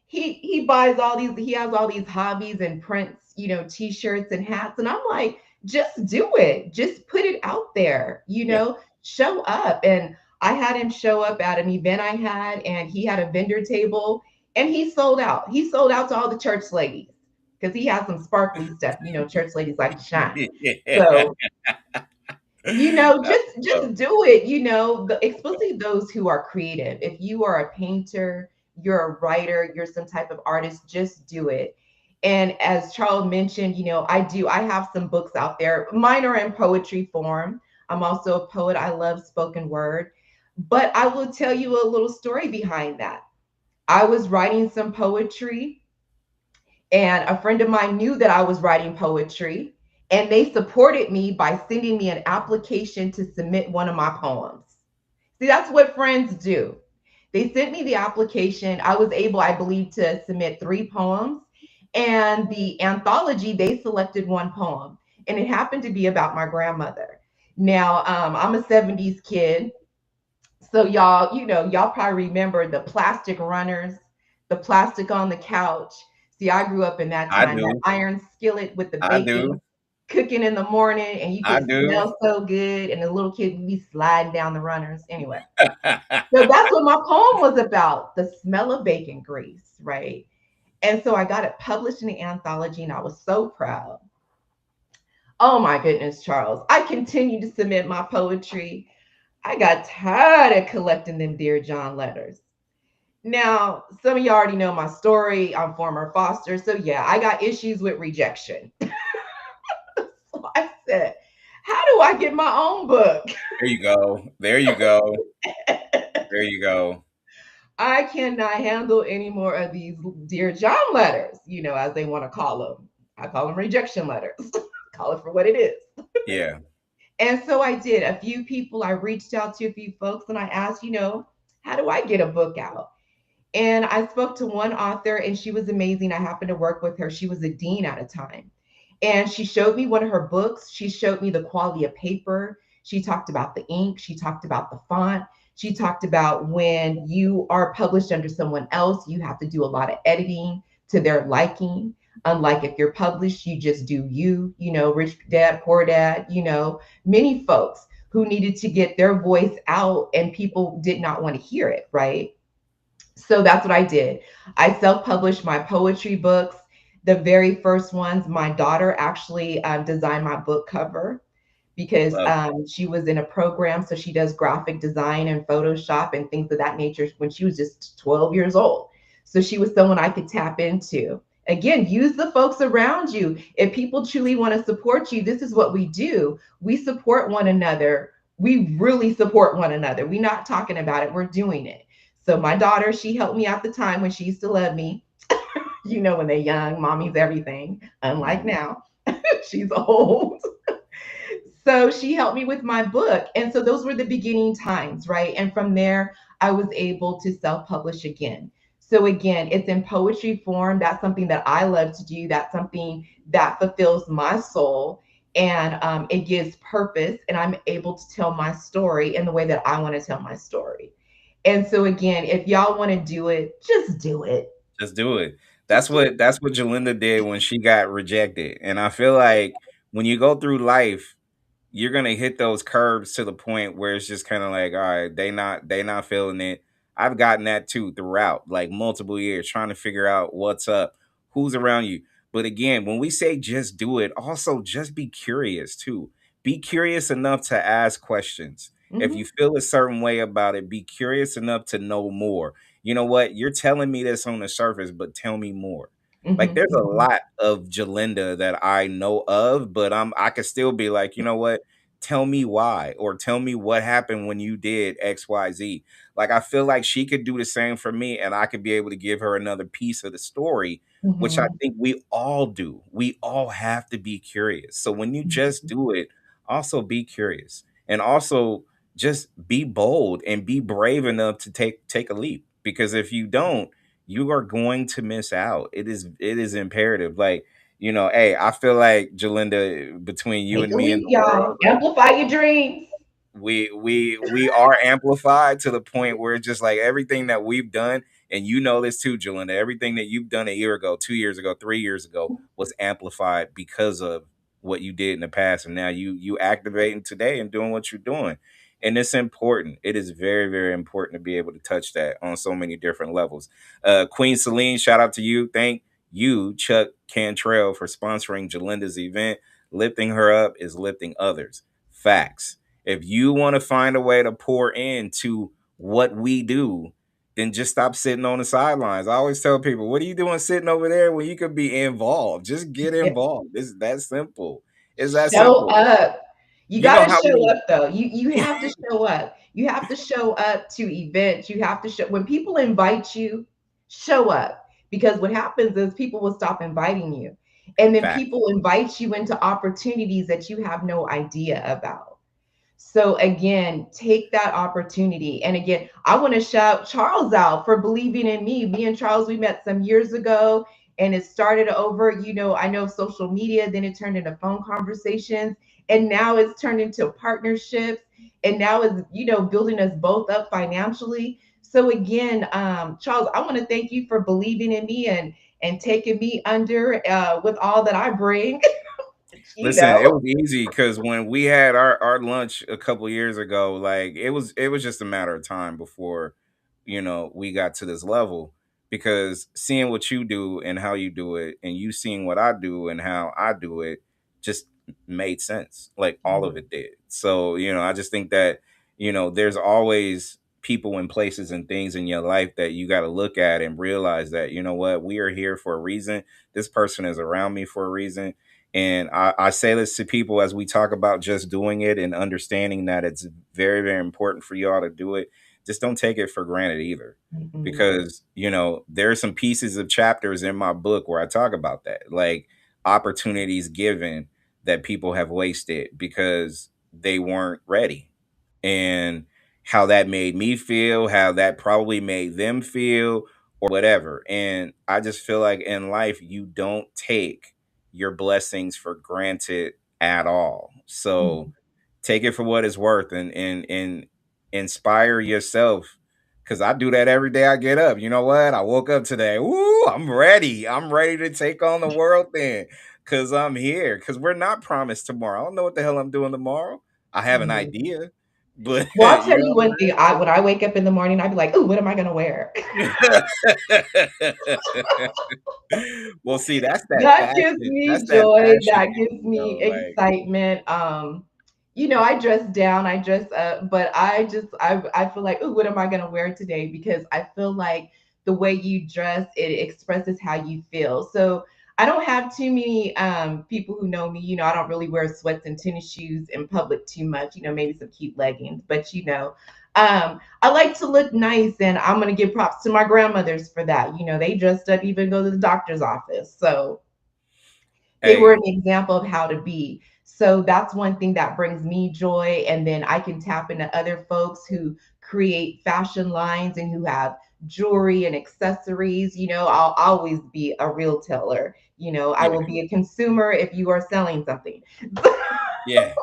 he buys all these, he has all these hobbies and prints, t-shirts and hats. And I'm like, just do it. Just put it out there, Yeah. show up. And I had him show up at an event I had, and he had a vendor table, and he sold out. He sold out to all the church ladies because he has some sparkly stuff. Church ladies like to shine. Yeah. So That's what's just do it, especially those who are creative. If you are a painter, you're a writer, you're some type of artist, just do it. And as Charles mentioned, I have some books out there. Mine are in poetry form. I'm also a poet. I love spoken word. But I will tell you a little story behind that. I was writing some poetry, and a friend of mine knew that I was writing poetry, and they supported me by sending me an application to submit one of my poems. See, that's what friends do. They sent me the application. I was able, I believe, to submit 3 poems. And the anthology, they selected one poem, and it happened to be about my grandmother. Now, I'm a 70s kid. So y'all, y'all probably remember the plastic runners, the plastic on the couch. See, I grew up in that I time, that do. iron skillet with the I bacon do. cooking in the morning, and you I could do. smell so good, and the little kid would be sliding down the runners. Anyway, so that's what my poem was about, the smell of bacon grease, right? And so I got it published in the anthology, and I was so proud. Oh my goodness, Charles. I continued to submit my poetry. I got tired of collecting them Dear John letters. Now, some of you already know my story. I'm former foster. So, yeah, I got issues with rejection. So I said, how do I get my own book? There you go. There you go. There you go. I cannot handle any more of these Dear John letters, as they want to call them. I call them rejection letters. Call it for what it is. Yeah. And so I did. A few people, I reached out to a few folks, and I asked, how do I get a book out? And I spoke to one author, and she was amazing. I happened to work with her. She was a dean at a time. And she showed me one of her books. She showed me the quality of paper. She talked about the ink. She talked about the font. She talked about when you are published under someone else, you have to do a lot of editing to their liking. Unlike if you're published, you just do you, rich dad, poor dad, many folks who needed to get their voice out and people did not want to hear it, right? So that's what I did. I self published my poetry books. The very first ones, my daughter actually designed my book cover because Love she was in a program. So she does graphic design and Photoshop and things of that nature when she was just 12 years old. So she was someone I could tap into. Again, use the folks around you. If people truly want to support you, this is what we do. We support one another. We really support one another. We're not talking about it, we're doing it. So my daughter, she helped me out the time when she used to love me. When they're young, mommy's everything. Unlike it. now, she's old. So she helped me with my book. And so those were the beginning times, right? And from there, I was able to self publish again. So again, it's in poetry form. That's something that I love to do. That's something that fulfills my soul. And it gives purpose. And I'm able to tell my story in the way that I want to tell my story. And so again, if y'all want to do it, just do it. Just do it. Just do it. That's what Jalinda did when she got rejected. And I feel like when you go through life, you're gonna hit those curves to the point where it's just kind of like, all right, they not feeling it. I've gotten that too throughout, like multiple years, trying to figure out what's up, who's around you. But again, when we say just do it, also just be curious too. Be curious enough to ask questions. If you Hmm. feel a certain way about it, be curious enough to know more. You know what? You're telling me this on the surface, but tell me more. Like Hmm. there's a lot of Jalinda that I know of, but I could still be like, you know what? Tell me why, or tell me what happened when you did XYZ. Like I feel like she could do the same for me and I could be able to give her another piece of the story, which I Hmm. think we all do. We all have to be curious. So when you just do it, also be curious. And also just be bold and be brave enough to take a leap, because if you don't, you are going to miss out. It is imperative. Like, hey, I feel like Jalinda, between you Take and a me in leap, the y'all. world, like Amplify your dreams. we are amplified to the point where it's just like everything that we've done, and you know this too, Jalinda, everything that you've done a year ago, 2 years ago, 3 years ago was amplified because of what you did in the past, and now you activating today and doing what you're doing. And it's important. It is very, very important to be able to touch that on so many different levels. Queen Celine, shout out to you. Thank you, Chuck Cantrell, for sponsoring Jalinda's event. Lifting her up is lifting others. Facts. If you want to find a way to pour into what we do, then just stop sitting on the sidelines. I always tell people, what are you doing sitting over there when you could be involved? Just get Yeah. involved. It's that simple. It's that Show simple. up. You You got know to how show many up though. You have to show up. You have to show up to events. You have to show when people invite you, show up. Because what happens is people will stop inviting you. And then facts. people invite you into opportunities that you have no idea about. So again, take that opportunity. And again, I want to shout Charles out for believing in me. Me and Charles, we met some years ago and it started over, I know social media, then it turned into phone conversations, and now it's turned into partnerships, and now it's, building us both up financially. So again, Charles, I want to thank you for believing in me and taking me under with all that I bring, you Listen, know. it was easy because when we had our lunch a couple years ago, like it was just a matter of time before, we got to this level. Because seeing what you do and how you do it, and you seeing what I do and how I do it, just made sense. Like all of it did. So, I just think that, there's always people and places and things in your life that you got to look at and realize that, you know what, we are here for a reason. This person is around me for a reason, and I say this to people as we talk about just doing it and understanding that it's very, very important for y'all to do it. Just don't take it for granted either. Mhm. Because, there are some pieces of chapters in my book where I talk about that, like opportunities given that people have wasted because they weren't ready. And how that made me feel, how that probably made them feel, or whatever. And I just feel like in life, you don't take your blessings for granted at all. So Mhm. take it for what it's worth, and inspire yourself, because I do that every day I get up. You know what? I woke up today. Woo, I'm ready to take on the world then, because I'm here, because we're not promised tomorrow. I don't know what the hell I'm doing tomorrow. I have an Mhm. idea, but Well, I'll you tell you know one thing. When I wake up in the morning, I'd be like, "Ooh, what am I gonna wear?" what I'm saying? Well, see, That gives me that's that joy, fashion that in gives me, me though. Like, excitement. I dress down, I dress up, but I feel like, "Ooh, what am I gonna wear today?" Because I feel like the way you dress, it expresses how you feel. So I don't have too many people who know me. I don't really wear sweats and tennis shoes in public too much. Maybe some cute leggings, but I like to look nice, and I'm gonna give props to my grandmothers for that. They dressed up, even go to the doctor's office. So they were hey, an example of how to be. So that's one thing that brings me joy. And then I can tap into other folks who create fashion lines and who have jewelry and accessories. I'll always be a retailer. I will yeah, be a consumer if you are selling something. yeah.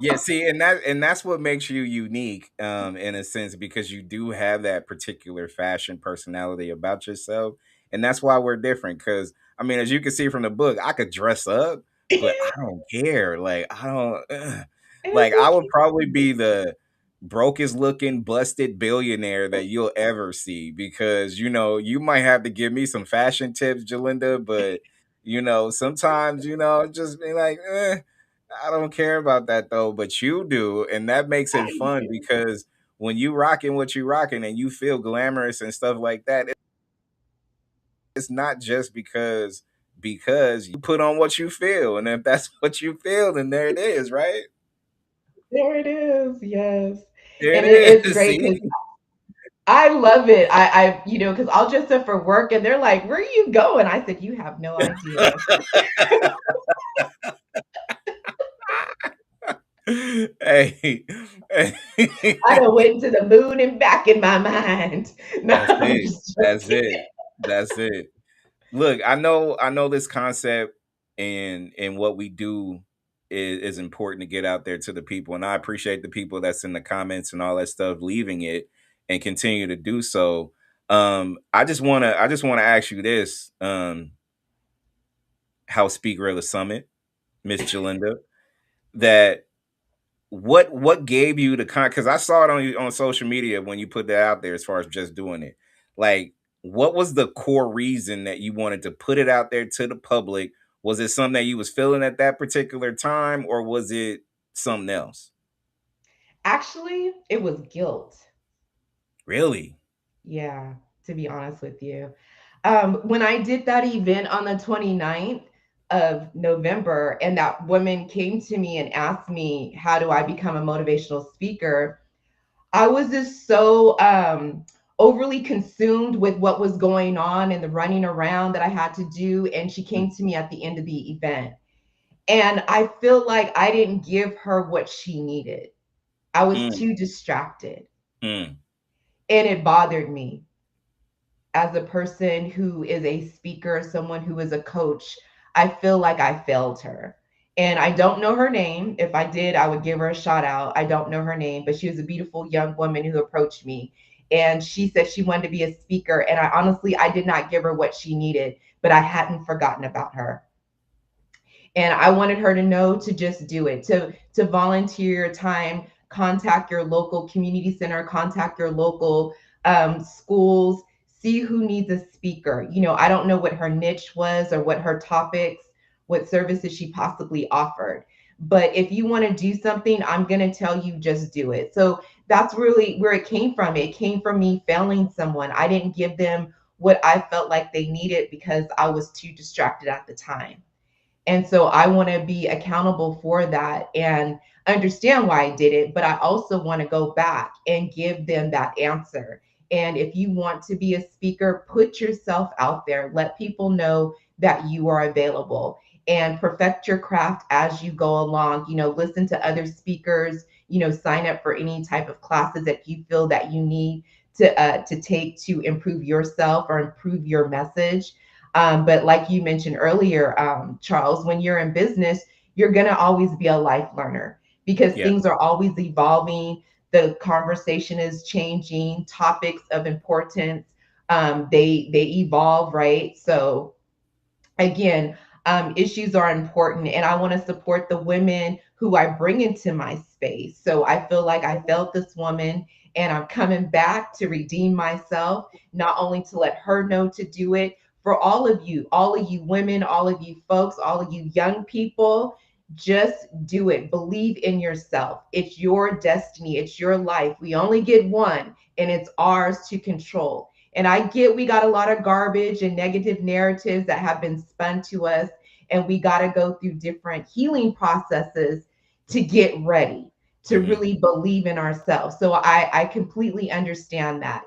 Yeah, see, and that's what makes you unique, in a sense, because you do have that particular fashion personality about yourself, and that's why we're different. Because I mean, as you can see from the book, I could dress up, but I don't care. Like, I don't. Like, I would probably be the brokest looking, busted billionaire that you'll ever see, because you might have to give me some fashion tips, Jalinda, but sometimes just be like, I don't care about that though, but you do, and that makes it I fun, do. because when you rocking what you rocking and you feel glamorous and stuff like that, it's not just because you put on what you feel, and if that's what you feel, then there it is, right? There it is. Yes. There And it it's is. great See, because I love it. Because I'll dress up for work and they're like, "Where are you going?" I said, "You have no idea." hey, I done went to the moon and back in my mind. No, that's I'm it. just That's joking. it. That's it. Look, I know this concept and what we do is important to get out there to the people, and I appreciate the people that's in the comments and all that stuff leaving it and continue to do so. I just wanna ask you this, House Speaker of the Summit, Miss Jalinda, that what gave you the because I saw it on social media when you put that out there as far as just doing it. Like, what was the core reason that you wanted to put it out there to the public? Was it something that you was feeling at that particular time, or was it something else? Actually, it was guilt. Really? Yeah, to be honest with you. When I did that event on the 29th of November, and that woman came to me and asked me, "How do I become a motivational speaker?" I was just so overly consumed with what was going on and the running around that I had to do. And she came to me at the end of the event. And I feel like I didn't give her what she needed. I was Mm, too distracted. mm, And it bothered me as a person who is a speaker, someone who is a coach. I feel like I failed her. And I don't know her name. If I did, I would give her a shout out. I don't know her name, but she was a beautiful young woman who approached me. And she said she wanted to be a speaker. And I did not give her what she needed, but I hadn't forgotten about her. And I wanted her to know to just do it, to volunteer your time, contact your local community center, contact your local schools, see who needs a speaker. I don't know what her niche was or what her topics, what services she possibly offered. But if you want to do something, I'm going to tell you just do it. So that's really where it came from. It came from me failing someone. I didn't give them what I felt like they needed because I was too distracted at the time. And so I want to be accountable for that and understand why I did it. But I also want to go back and give them that answer. And if you want to be a speaker, put yourself out there. Let people know that you are available and perfect your craft as you go along. Listen to other speakers, sign up for any type of classes that you feel that you need to take to improve yourself or improve your message. But like you mentioned earlier, Charles, when you're in business, you're going to always be a life learner because Yeah. things are always evolving. The conversation is changing, topics of importance, they evolve, right? So again, issues are important, and I want to support the women who I bring into my space. So I feel like I felt this woman, and I'm coming back to redeem myself, not only to let her know to do it. For all of you women, all of you folks, all of you young people, just do it. Believe in yourself. It's your destiny, it's your life. We only get one, and it's ours to control. And I get we got a lot of garbage and negative narratives that have been spun to us, and we got to go through different healing processes to get ready to Hmm. really believe in ourselves. So I completely understand that.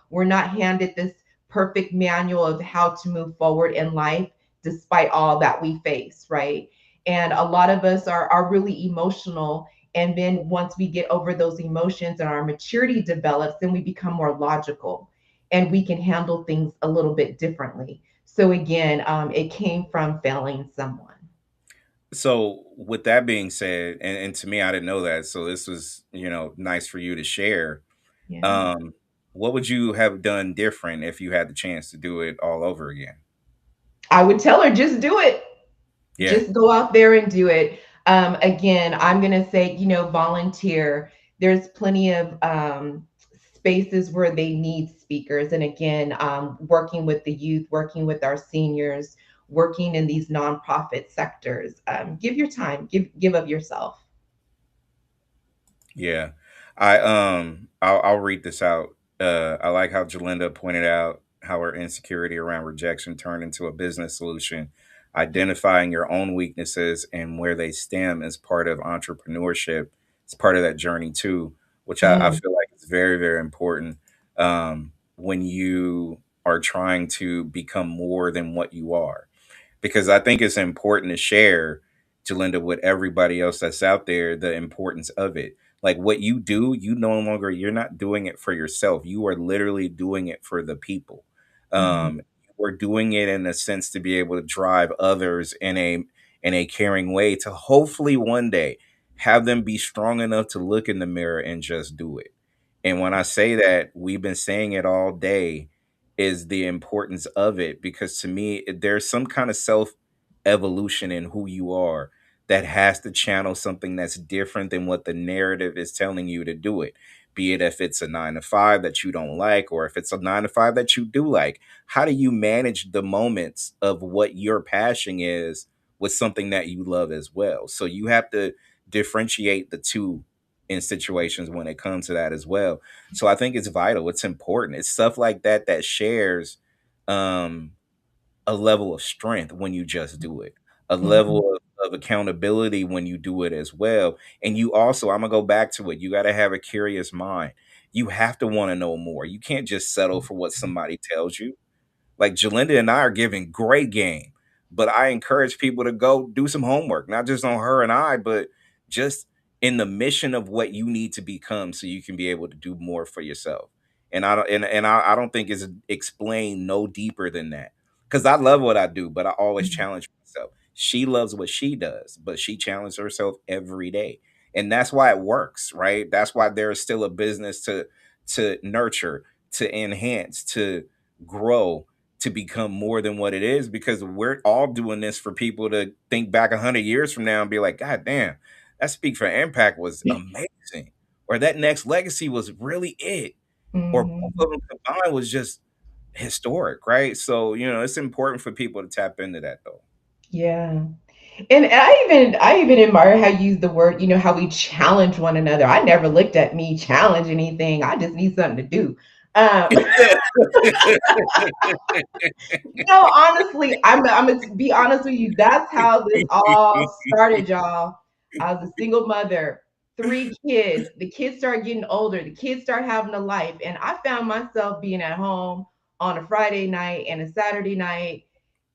We're not handed this perfect manual of how to move forward in life despite all that we face, right? And a lot of us are really emotional. And then once we get over those emotions and our maturity develops, then we become more logical and we can handle things a little bit differently. So again, it came from failing someone. So with that being said, and to me, I didn't know that. So this was, nice for you to share. Yeah. Um, what would you have done different if you had the chance to do it all over again? I would tell her, just do it. Yeah. Just go out there and do it. Again, I'm going to say, volunteer. There's plenty of spaces where they need speakers. And again, working with the youth, working with our seniors, working in these nonprofit sectors. Give your time, give of yourself. Yeah. I'll read this out. I like how Jalinda pointed out how her insecurity around rejection turned into a business solution. Identifying your own weaknesses and where they stem as part of entrepreneurship. It's part of that journey too, which I Mm, feel like is very, very important. When you are trying to become more than what you are, because I think it's important to share, Jalinda, with everybody else that's out there, the importance of it. Like what you do, you're not doing it for yourself. You are literally doing it for the people. mhm, We're doing it in a sense to be able to drive others in a caring way to hopefully one day have them be strong enough to look in the mirror and just do it. And when I say that, we've been saying it all day, is the importance of it, because to me there's some kind of self evolution in who you are that has to channel something that's different than what the narrative is telling you to do it, be it if it's a 9 to 5 that you don't like or if it's a 9 to 5 that you do like. How do you manage the moments of what your passion is with something that you love as well? So you have to differentiate the two in situations when it comes to that as well. So I think it's vital. It's important. It's stuff like that that shares um, a level of strength when you just do it, a mhm, level of accountability when you do it as well. And you also, I'm gonna go back to it. You got to have a curious mind. You have to want to know more. You can't just settle for what somebody tells you. Like Jalinda and I are giving great game, but I encourage people to go do some homework, not just on her and I, but just in the mission of what you need to become so you can be able to do more for yourself. And I don't think it's explained no deeper than that. Because I love what I do, but I always mhm, challenge myself. She loves what she does, but she challenges herself every day. And that's why it works, right? That's why there is still a business to nurture, to enhance, to grow, to become more than what it is, because we're all doing this for people to think back 100 years from now and be like, God damn, that Speak for Impact was amazing, or that Next Legacy was really it, or both mhm. of them combined was just historic, right? So it's important for people to tap into that though. Yeah. And I even admire how you use the word, how we challenge one another. I never looked at me challenge anything. I just need something to do. No, honestly, I'm gonna be honest with you. That's how this all started, y'all. I was a single mother, 3 kids. The kids started getting older. The kids start having a life, and I found myself being at home on a Friday night and a Saturday night,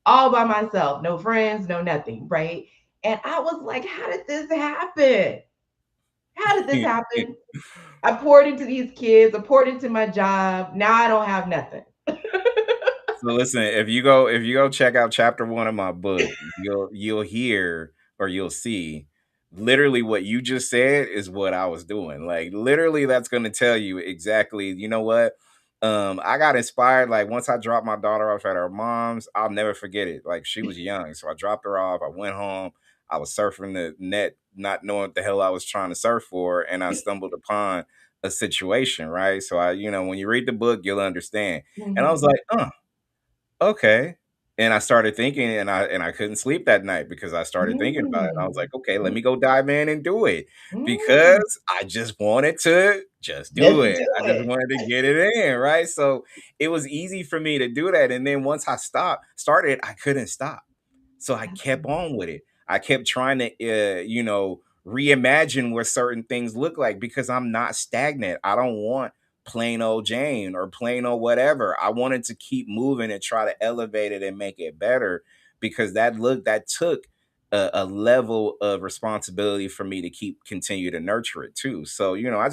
all by myself, no friends, no nothing, right? And I was like, how did this happen? How did this happen? I poured into these kids, I poured into my job. Now I don't have nothing. So listen, if you go check out chapter 1 of my book, you'll hear or you'll see literally what you just said is what I was doing. Like literally that's going to tell you exactly, you know what? I got inspired like once I dropped my daughter off at her mom's, I'll never forget it. Like she was young, so I dropped her off, I went home, I was surfing the net not knowing what the hell I was trying to surf for and I stumbled upon a situation, right? So I, when you read the book, you'll understand. And I was Mhm. like, okay. And I started thinking and I couldn't sleep that night because I started thinking about it. And I was Mm. like, okay, let Mm. me go dive in and do it Mm. because I just wanted to just do Just it. do I just it. wanted to get it in, right? So it was easy for me to do that. And then once I started, I couldn't stop. So I kept on with it. I kept trying to, reimagine what certain things look like because I'm not stagnant. I don't want plain old Jane or plain old whatever. I wanted to keep moving and try to elevate it and make it better because that took a level of responsibility for me to keep continue to nurture it too. So, I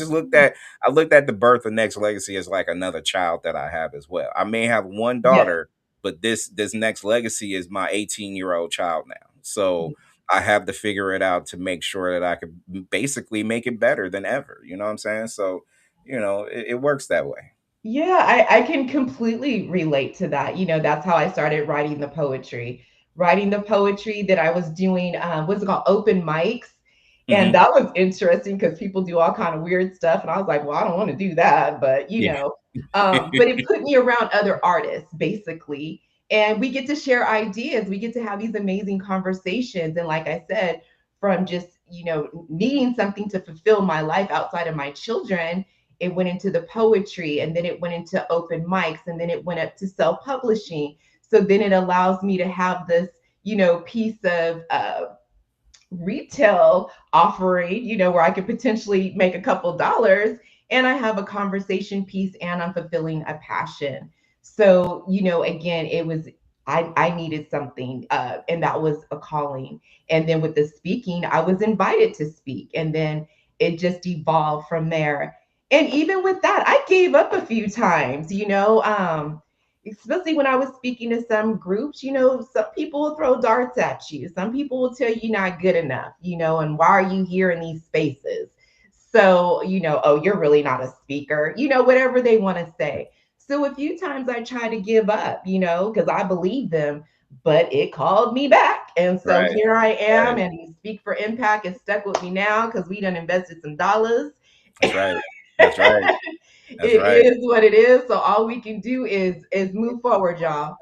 looked at the birth of Next Legacy as like another child that I have as well. I may have one Yes. daughter, but this next legacy is my 18-year-old child now. So I have to figure it out to make sure that I could basically make it better than ever. You know what I'm saying? So, it works that way. Yeah, I can completely relate to that. That's how I started writing the poetry. Writing the poetry that I was doing, what's it called? Open mics. And Hmm. that was interesting because people do all kind of weird stuff. And I was like, well, I don't want to do that. But, Yeah. but it put me around other artists, basically. And we get to share ideas. We get to have these amazing conversations. And like I said, from just, needing something to fulfill my life outside of my children, it went into the poetry and then it went into open mics and then it went up to self-publishing. So then it allows me to have this, piece of retail offering, where I could potentially make a couple dollars and I have a conversation piece and I'm fulfilling a passion. So, again, it was I needed something and that was a calling. And then with the speaking, I was invited to speak and then it just evolved from there. And even with that, I gave up a few times, especially when I was speaking to some groups, some people will throw darts at you. Some people will tell you you're not good enough, and why are you here in these spaces? So, oh, you're really not a speaker, whatever they want to say. So a few times I tried to give up, because I believed them, but it called me back. And so Right. here I Right. am, and Speak for Impact is stuck with me now because we done invested some dollars. That's right. That's right. That's It right. is what it is. So all we can do is move forward, y'all.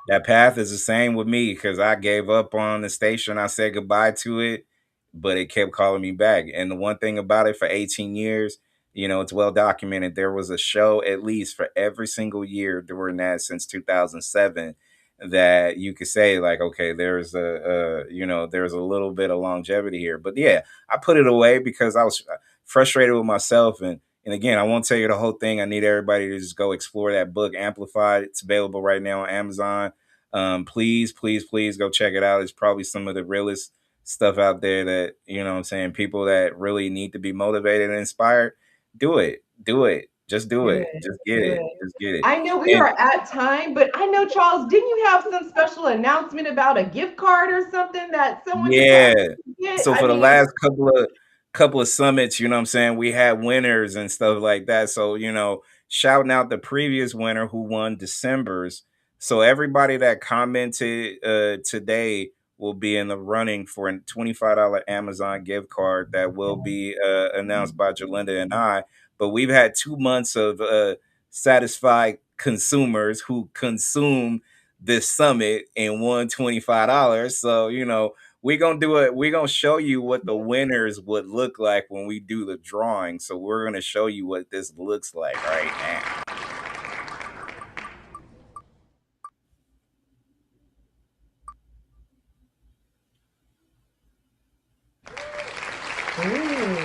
That path is the same with me because I gave up on the station. I said goodbye to it, but it kept calling me back. And the one thing about it for 18 years, it's well documented. There was a show at least for every single year during that since 2007 that you could say like, okay, there's a little bit of longevity here. But yeah, I put it away because I was frustrated with myself and again, I won't tell you the whole thing. I need everybody to just go explore that book, Amplified. It's available right now on Amazon. Please, please, please go check it out. It's probably some of the realest stuff out there that, you know what I'm saying, people that really need to be motivated and inspired, do it. Do it. Just do Good, it. Just get good. it. Just get it. I know we And are at time, but I know, Charles, didn't you have some special announcement about a gift card or something that someone could yeah. possibly get? So I for the mean, last couple of summits, you know what I'm saying, we had winners and stuff like that. So, shouting out the previous winner who won December's. So everybody that commented today will be in the running for a $25 Amazon gift card that will be announced by Julinda and I. But we've had 2 months of satisfied consumers who consumed this summit and won $25. So, we're gonna do it. We're gonna show you what the winners would look like when we do the drawing. So we're gonna show you what this looks like right now. ooh,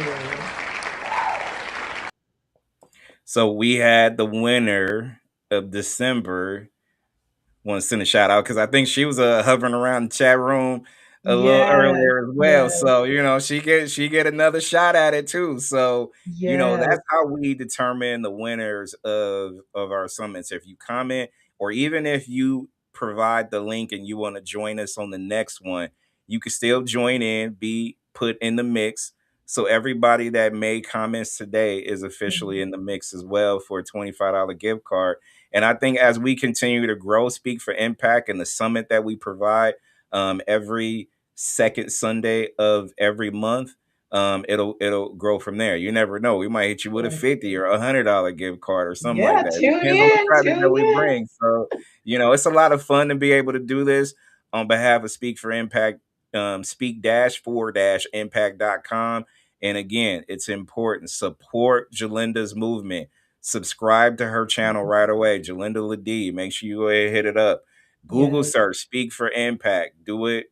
So we had the winner of December. Want to send a shout out because I think she was hovering around the chat room a little yes, earlier as well. yes, So she get another shot at it too. So yes. that's how we determine the winners of our summits. If you comment, or even if you provide the link and you want to join us on the next one, you can still join in, be put in the mix. So everybody that made comments today is officially in the mix as well for a $25 gift card. And I think as we continue to grow, Speak for Impact and the summit that we provide every second Sunday of every month, it'll grow from there. You never know. We might hit you with a 50 or $100 gift card or something like Yeah, that. It tune depends on the in, project that tune we in. bring. So, it's a lot of fun to be able to do this on behalf of Speak for Impact, speak-for-impact.com. And again, it's important. Support Julinda's movement. Subscribe to her channel right away, Julinda LeDee. Make sure you go ahead and hit it up. Google Yes. search Speak for Impact. Do it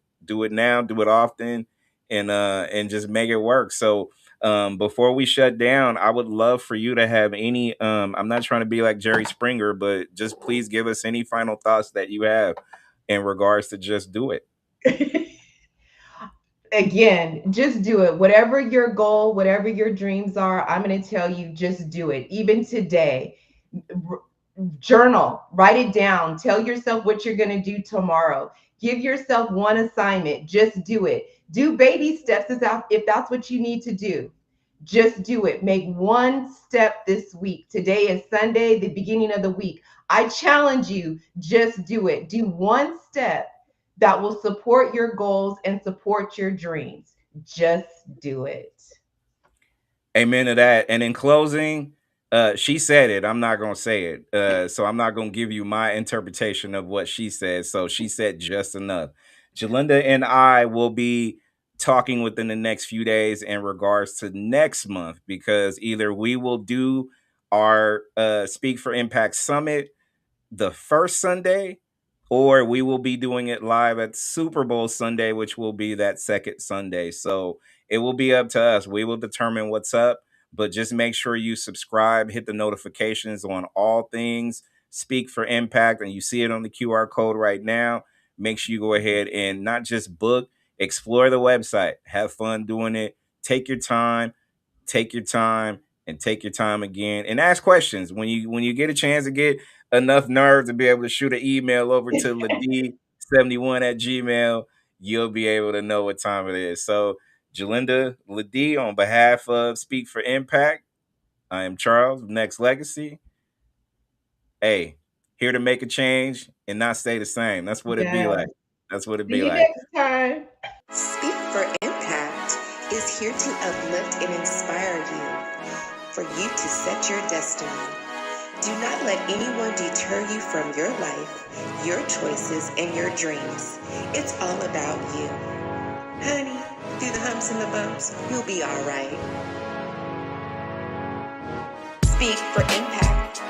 now, do it often, and just make it work. So before we shut down, I would love for you to have any I'm not trying to be like Jerry Springer, but just please give us any final thoughts that you have in regards to just do it. Again, just do it. Whatever your goal, whatever your dreams are, I'm going to tell you, just do it. Even today, journal, write it down, tell yourself what you're going to do tomorrow. Give yourself one assignment, just do it. Do baby steps if that's what you need to do. Just do it. Make one step this week. Today is Sunday, the beginning of the week. I challenge you, just do it. Do one step that will support your goals and support your dreams. Just do it. Amen to that. And in closing, she said it. I'm not gonna say it. So I'm not gonna give you my interpretation of what she said. So she said just enough. Jalinda and I will be talking within the next few days in regards to next month, because either we will do our Speak for Impact Summit the first Sunday, or we will be doing it live at Super Bowl Sunday, which will be that second Sunday. So it will be up to us. We will determine what's up, but just make sure you subscribe, hit the notifications on all things Speak for Impact, and you see it on the QR code right now. Make sure you go ahead and not just book, explore the website, have fun doing it, take your time, take your time, and take your time again, and ask questions when you get a chance to get enough nerve to be able to shoot an email over to ledee71 at gmail. You'll be able to know what time it is. So Julinda LeDee, on behalf of Speak for Impact, I am Charles, Next Legacy. Hey, here to make a change and not stay the same. That's what it be Yes. like. That's what it See be you like. next time. Speak for Impact is here to uplift and inspire you, for you to set your destiny. Do not let anyone deter you from your life, your choices, and your dreams. It's all about you. Honey, through the humps and the bumps, you'll be all right. Speak for Impact.